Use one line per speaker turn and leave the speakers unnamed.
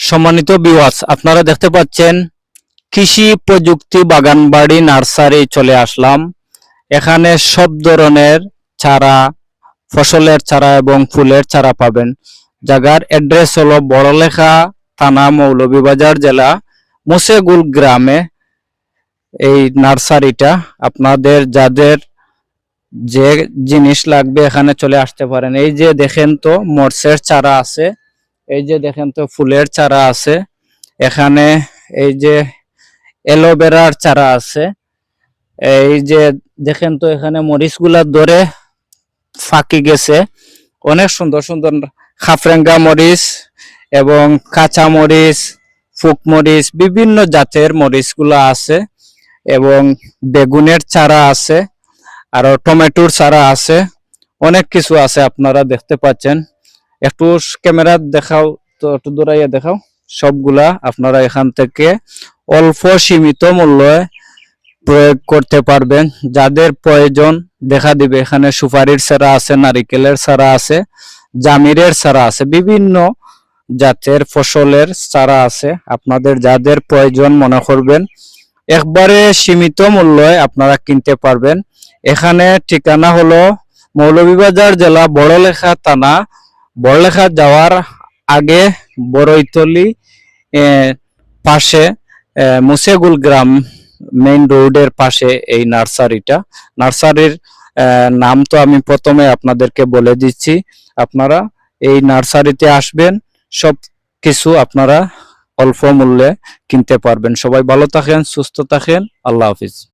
সম্মানিত ভিউয়ার্স, আপনারা দেখতে পাচ্ছেন কৃষি প্রযুক্তি বাগানবাড়ি নার্সারি চলে আসলাম। এখানে সব ধরনের চারা, ফসলের চারা এবং ফুলের চারা পাবেন। জায়গার অ্যাড্রেস হলো বড়লেখা থানা, মৌলভীবাজার জেলা, মুসেগুল গ্রামে এই নার্সারিটা। আপনাদের যাদের যে জিনিস লাগবে এখানে চলে আসতে পারেন। এই যে দেখেন তো মরসের চারা আছে, এই যে দেখেন তো ফুলের চারা আছে, এখানে এই যে অ্যালোভেরার চারা আছে, এই যে দেখেন তো এখানে মরিচগুলা ধরে ফাঁকি গেছে, অনেক সুন্দর সুন্দর খাফরেঙ্গা মরিচ এবং কাঁচা মরিচ, ফুক মরিচ, বিভিন্ন জাতের মরিচগুলা আছে এবং বেগুনের চারা আছে, আর টমেটোর চারা আছে, অনেক কিছু আছে আপনারা দেখতে পাচ্ছেন। একটু ক্যামেরা দেখাও তো, একটু দূরাইয়া দেখাও। সবগুলা আপনারা এখান থেকে অল্প সীমিত মূল্যে প্রয়োগ করতে পারবেন। যাদের প্রয়োজন দেখা দিবে। এখানে সুপারির চারা আছে, নারিকেলের চারা আছে, জামিরের চারা আছে, বিভিন্ন জাতের ফসলের চারা আছে। আপনাদের যাদের প্রয়োজন মনে করবেন একবারে সীমিত মূল্যে আপনারা কিনতে পারবেন। এখানে ঠিকানা হলো মৌলভীবাজার জেলা, বড়লেখা থানা। বড়লেখা যাওয়ার আগে বড়ইতলি পাশে মুসেগুল গ্রাম মেইন রোডের পাশে এই নার্সারিটা। নার্সারির নাম তো আমি প্রথমে আপনাদেরকে বলে দিচ্ছি। আপনারা এই নার্সারিতে আসবেন, সব কিছু আপনারা অল্প মূল্যে কিনতে পারবেন। সবাই ভালো থাকেন, সুস্থ থাকেন, আল্লাহ হাফিজ।